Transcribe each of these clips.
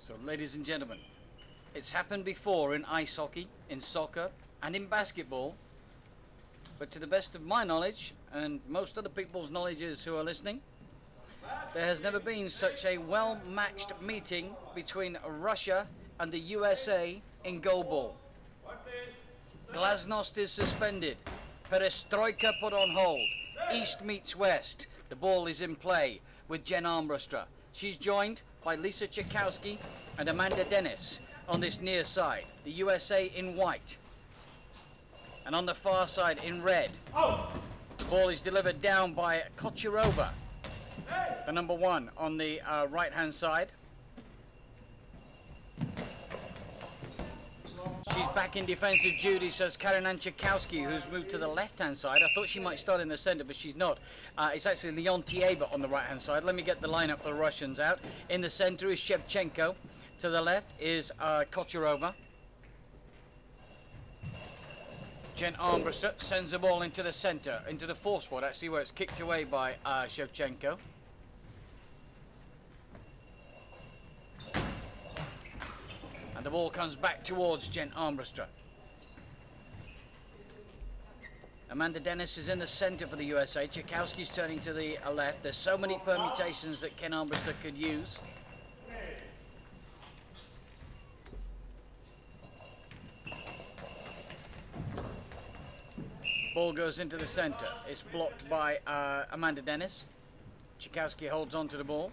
So, ladies and gentlemen, it's happened before in ice hockey, in soccer, and in basketball. But to the best of my knowledge, and most other people's knowledges who are listening, there has never been such a well-matched meeting between Russia and the USA in goalball. Glasnost is suspended. Perestroika put on hold. East meets West. The ball is in play with Jen Armbruster. She's joined by Lisa Tchaikovsky and Amanda Dennis on this near side. The USA in white. And on the far side in red. The ball is delivered down by Kocherova, the number 1 on the right-hand side. She's back in defensive duty, says Karina Tchaikovsky, who's moved to the left-hand side. I thought she might start in the center, but she's not. It's actually Leontieva on the right-hand side. Let me get the lineup for the Russians out. In the center is Shevchenko. To the left is Kocherova. Jen Armbruster sends the ball into the center, into the 4 spot, actually, where it's kicked away by Shevchenko. And the ball comes back towards Jen Armbruster. Amanda Dennis is in the center for the USA. Tchaikovsky's turning to the left. There's so many permutations that Ken Armbruster could use. Ball goes into the center. It's blocked by Amanda Dennis. Tchaikovsky holds on to the ball.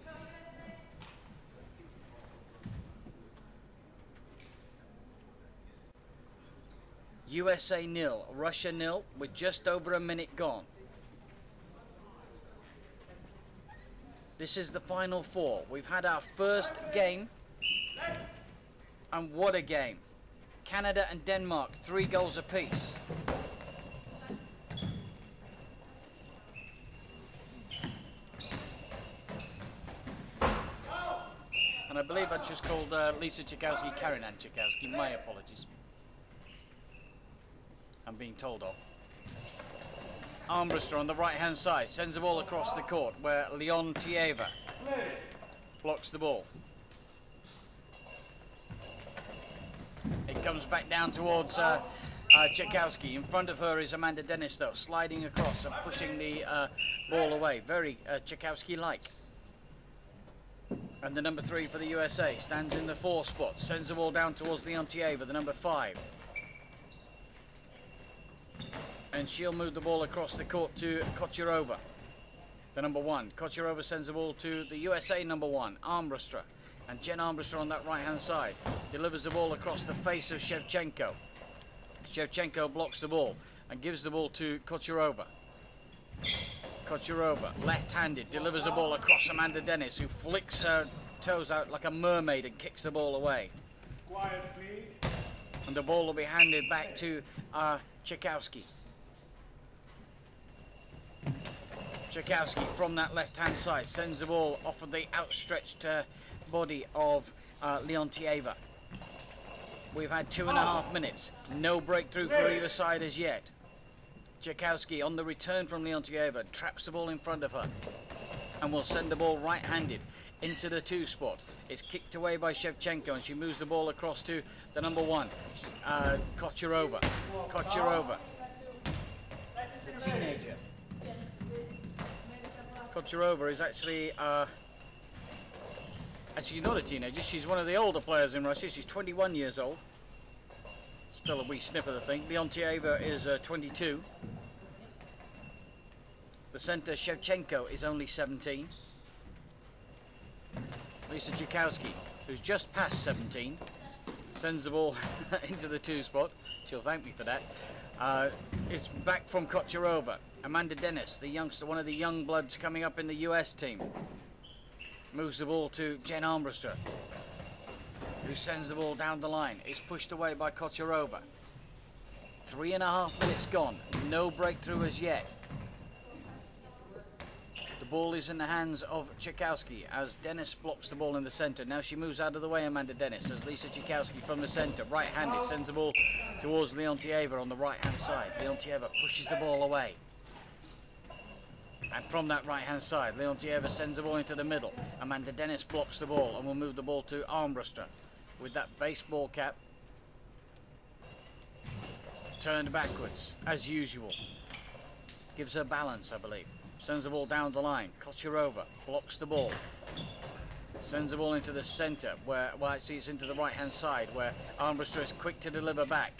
USA 0, Russia 0, with just over a minute gone. This is the final 4. We've had our first game, and what a game. Canada and Denmark, 3 goals apiece. And I believe I just called Lisa Tchaikovsky Karina Tchaikovsky. My apologies. I'm being told off. Armbruster on the right-hand side sends the ball across the court where Leontieva blocks the ball. It comes back down towards Tchaikovsky. In front of her is Amanda Dennis, though, sliding across and pushing the ball away. Very Tchaikovsky-like. And the number 3 for the USA stands in the 4 spot, sends the ball down towards Leontieva, the number 5. And she'll move the ball across the court to Kocherova, the number 1. Kocherova sends the ball to the USA number 1, Armbruster. And Jen Armbruster on that right-hand side delivers the ball across the face of Shevchenko. Shevchenko blocks the ball and gives the ball to Kocherova. Kocherova, left-handed, delivers the ball across Amanda Dennis, who flicks her toes out like a mermaid and kicks the ball away. Quiet, please. And the ball will be handed back to Tchaikovsky. Tchaikovsky from that left-hand side sends the ball off of the outstretched body of Leontieva. We've had 2.5 minutes. No breakthrough for either side as yet. Tchaikovsky on the return from Leontieva traps the ball in front of her and will send the ball right-handed into the 2 spot. It's kicked away by Shevchenko and she moves the ball across to the number 1, Kocherova. Kocherova, the teenager. Kocherova is actually not a teenager. She's one of the older players in Russia. She's 21 years old. Still a wee snip of the thing. Leontieva is 22. The center, Shevchenko, is only 17. Lisa Tchaikovsky, who's just past 17, sends the ball into the 2 spot. She'll thank me for that. It's back from Kocherova. Amanda Dennis, the youngster, one of the young bloods coming up in the US team, moves the ball to Jen Armbruster, who sends the ball down the line. It's pushed away by Kocherova. 3.5 minutes gone. No breakthrough as yet. The ball is in the hands of Tchaikovsky as Dennis blocks the ball in the center. Now she moves out of the way, Amanda Dennis, as Lisa Tchaikovsky from the center, right-handed, sends the ball towards Leontieva on the right-hand side. Leontieva pushes the ball away. And from that right-hand side, Leontieva sends the ball into the middle. Amanda Dennis blocks the ball and will move the ball to Armbruster with that baseball cap turned backwards, as usual. Gives her balance, I believe. Sends the ball down the line. Kocherova blocks the ball. Sends the ball into the centre, where, well, actually it's into the right-hand side, where Armbruster is quick to deliver back.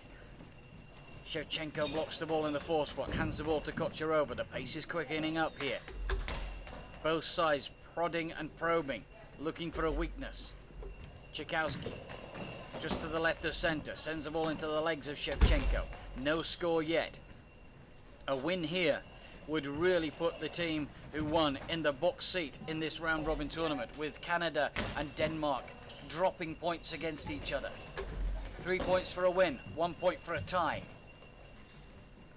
Shevchenko blocks the ball in the 4 spot, hands the ball to Kocherova. The pace is quickening up here. Both sides prodding and probing, looking for a weakness. Tchaikovsky, just to the left of centre, sends the ball into the legs of Shevchenko. No score yet. A win here would really put the team who won in the box seat in this round-robin tournament, with Canada and Denmark dropping points against each other. 3 points for a win, 1 point for a tie.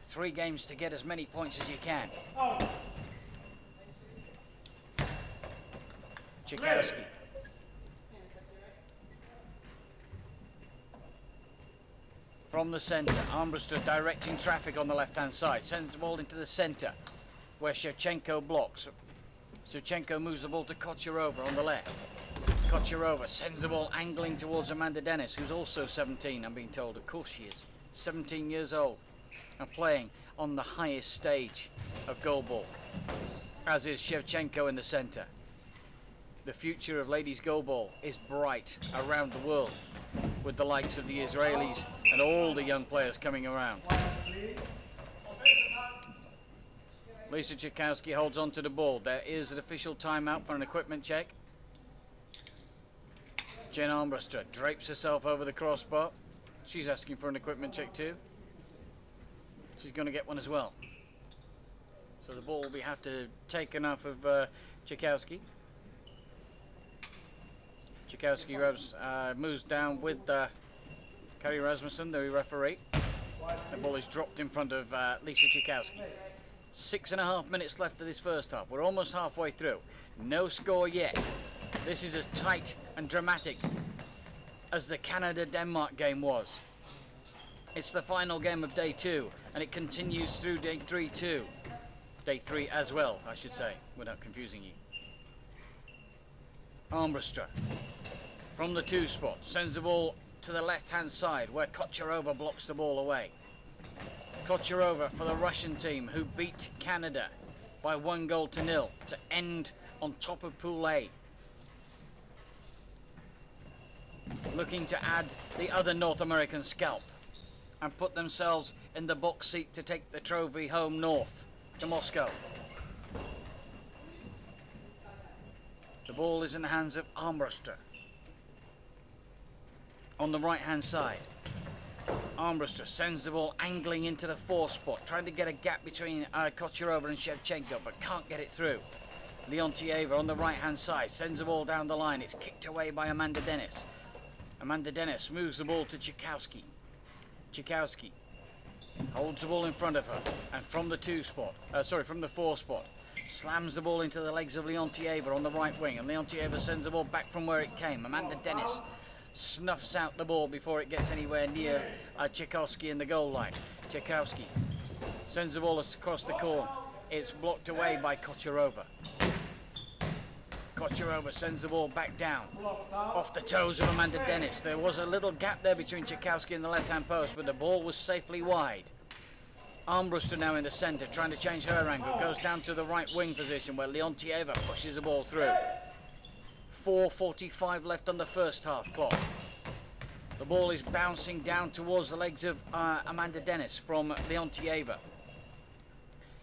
3 games to get as many points as you can. Tchaikovsky. From the centre, Armbruster directing traffic on the left-hand side. Sends the ball into the centre, where Shevchenko blocks. Shevchenko moves the ball to Kocherova on the left. Kocherova sends the ball angling towards Amanda Dennis, who's also 17, I'm being told. Of course she is. 17 years old. And playing on the highest stage of goalball, as is Shevchenko in the centre. The future of ladies goalball is bright around the world, with the likes of the Israelis and all the young players coming around. Lisa Tchaikovsky holds on to the ball. There is an official timeout for an equipment check. Jen Armbruster drapes herself over the crossbar. She's asking for an equipment check too. She's going to get one as well. So the ball will be have to taken off of Tchaikovsky. Tchaikovsky moves down with Kari Rasmussen, the referee. The ball is dropped in front of Lisa Tchaikovsky. 6.5 minutes left of this first half. We're almost halfway through. No score yet. This is as tight and dramatic as the Canada-Denmark game was. It's the final game of day 2, and it continues through day 3 too. Day 3 as well, I should say, without confusing you. Armbruster from the 2 spot sends the ball to the left-hand side, where Kocherova blocks the ball away. Kocherova for the Russian team, who beat Canada by 1-0 to end on top of Pool A. Looking to add the other North American scalp and put themselves in the box seat to take the trophy home north to Moscow. The ball is in the hands of Armbruster. On the right-hand side, Armbruster sends the ball angling into the 4 spot, trying to get a gap between Kocherova and Shevchenko, but can't get it through. Leontieva on the right-hand side sends the ball down the line. It's kicked away by Amanda Dennis. Amanda Dennis moves the ball to Tchaikovsky. Tchaikovsky holds the ball in front of her, and from the 4 spot, slams the ball into the legs of Leontieva on the right wing, and Leontieva sends the ball back from where it came. Amanda Dennis snuffs out the ball before it gets anywhere near Tchaikovsky in the goal line. Tchaikovsky sends the ball across the corner. It's blocked away by Kocherova. Kocherova sends the ball back down, off the toes of Amanda Dennis. There was a little gap there between Tchaikovsky and the left-hand post, but the ball was safely wide. Armbruster now in the centre, trying to change her angle. Goes down to the right wing position, where Leontieva pushes the ball through. 4:45 left on the first half clock. The ball is bouncing down towards the legs of Amanda Dennis from Leontieva.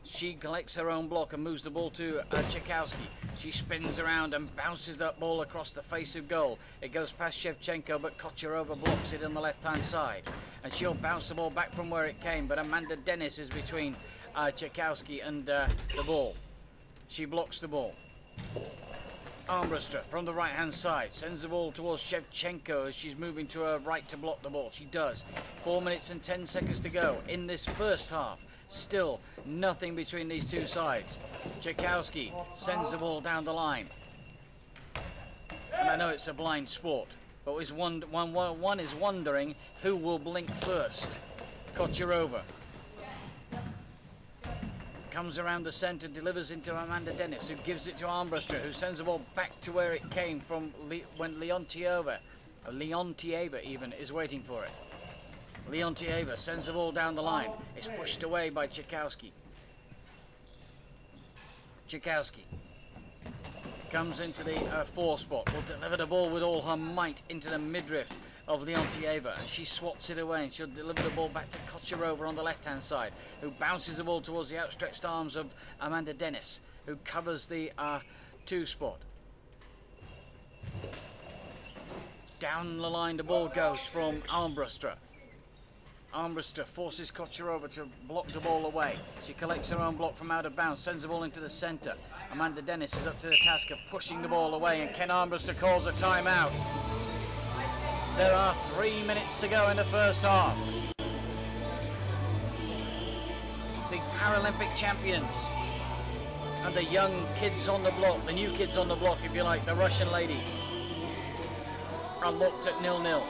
She collects her own block and moves the ball to Tchaikovsky. She spins around and bounces that ball across the face of goal. It goes past Shevchenko, but Kocherova blocks it on the left-hand side. And she'll bounce the ball back from where it came, but Amanda Dennis is between Tchaikovsky and the ball. She blocks the ball. Armbruster from the right-hand side sends the ball towards Shevchenko as she's moving to her right to block the ball. She does. 4 minutes and 10 seconds to go in this first half. Still nothing between these two sides. Tchaikovsky sends the ball down the line. And I know it's a blind sport, but one is wondering who will blink first. Kocherova. Comes around the centre, delivers into Amanda Dennis, who gives it to Armbruster, who sends the ball back to where it came from when Leontieva even, is waiting for it. Leontieva sends the ball down the line. It's pushed away by Tchaikovsky. Tchaikovsky comes into the 4 spot, will deliver the ball with all her might into the midriff of Leontieva, and she swats it away, and she'll deliver the ball back to Kocherova on the left-hand side, who bounces the ball towards the outstretched arms of Amanda Dennis, who covers the 2 spot. Down the line the ball goes from Armbruster. Armbruster forces Kocherova to block the ball away. She collects her own block from out of bounds, sends the ball into the centre. Amanda Dennis is up to the task of pushing the ball away, and Ken Armbruster calls a timeout. There are 3 minutes to go in the first half. The Paralympic champions and the young kids on the block, the new kids on the block, if you like, the Russian ladies, are locked at 0-0.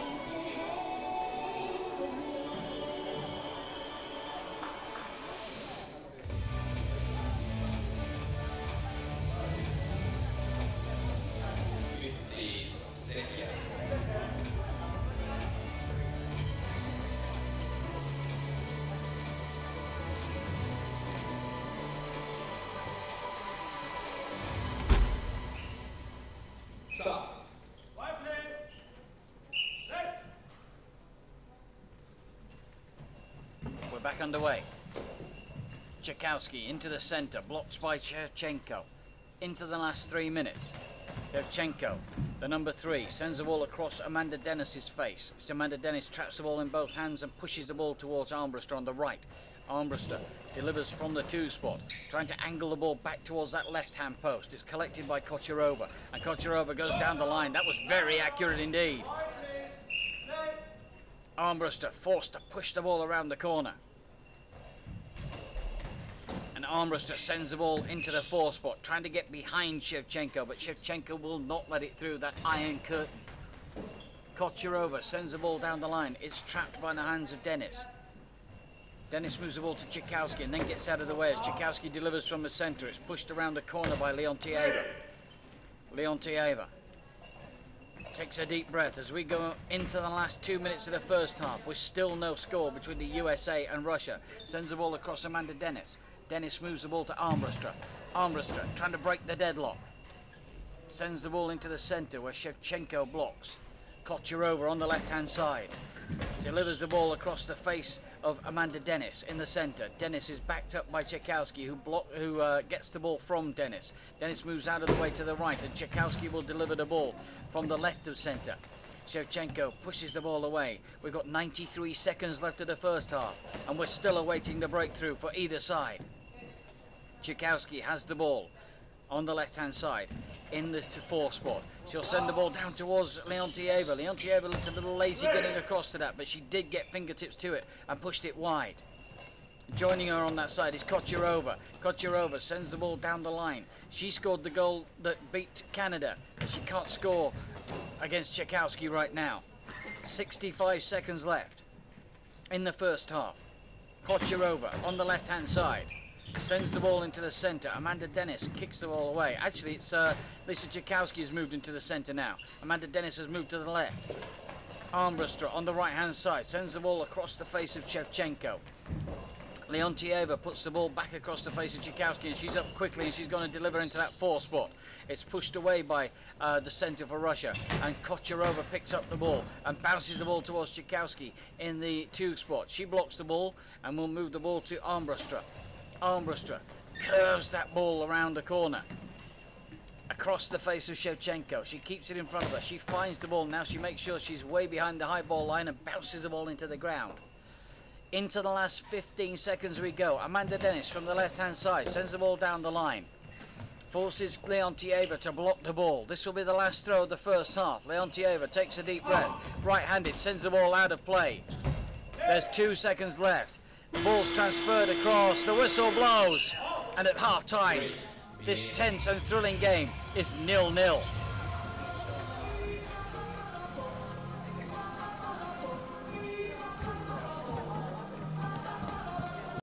Back underway. Tchaikovsky into the centre, blocked by Shevchenko. Into the last 3 minutes. Shevchenko, the number 3, sends the ball across Amanda Dennis's face. Amanda Dennis traps the ball in both hands and pushes the ball towards Armbruster on the right. Armbruster delivers from the 2 spot, trying to angle the ball back towards that left-hand post. It's collected by Kocherova, and Kocherova goes down the line. That was very accurate indeed. Armbruster forced to push the ball around the corner. And Armbruster sends the ball into the 4 spot, trying to get behind Shevchenko, but Shevchenko will not let it through that iron curtain. Kocherova sends the ball down the line. It's trapped by the hands of Dennis. Dennis moves the ball to Tchaikovsky and then gets out of the way as Tchaikovsky delivers from the centre. It's pushed around the corner by Leontieva. Leontieva takes a deep breath as we go into the last 2 minutes of the first half. With still no score between the USA and Russia. Sends the ball across Amanda Dennis. Dennis moves the ball to Armbruster. Armbruster trying to break the deadlock. Sends the ball into the centre where Shevchenko blocks. Kocherova on the left-hand side. Delivers the ball across the face of Amanda Dennis in the centre. Dennis is backed up by Tchaikovsky, who gets the ball from Dennis. Dennis moves out of the way to the right, and Tchaikovsky will deliver the ball from the left of centre. Shevchenko pushes the ball away. We've got 93 seconds left of the first half, and we're still awaiting the breakthrough for either side. Tchaikovsky has the ball on the left-hand side in the 4 spot. She'll send the ball down towards Leontieva. Leontieva looked a little lazy getting across to that, but she did get fingertips to it and pushed it wide. Joining her on that side is Kocherova. Kocherova sends the ball down the line. She scored the goal that beat Canada, but she can't score against Tchaikovsky right now. 65 seconds left in the first half. Kocherova on the left-hand side sends the ball into the centre. Amanda Dennis kicks the ball away. Actually, it's Lisa Tchaikovsky has moved into the centre now. Amanda Dennis has moved to the left. Armbruster on the right-hand side sends the ball across the face of Shevchenko. Leontieva puts the ball back across the face of Tchaikovsky, and she's up quickly, and she's going to deliver into that 4 spot. It's pushed away by the centre for Russia, and Kocherova picks up the ball and bounces the ball towards Tchaikovsky in the 2 spot. She blocks the ball and will move the ball to Armbruster. Armbruster curves that ball around the corner across the face of Shevchenko. She keeps it in front of her. She finds the ball. Now she makes sure she's way behind the high ball line and bounces the ball into the ground. Into the last 15 seconds we go. Amanda Dennis from the left-hand side sends the ball down the line. Forces Leontieva to block the ball. This will be the last throw of the first half. Leontieva takes a deep breath. Right-handed, sends the ball out of play. There's 2 seconds left. The ball's transferred across. The whistle blows. And at half-time, this tense and thrilling game is 0-0.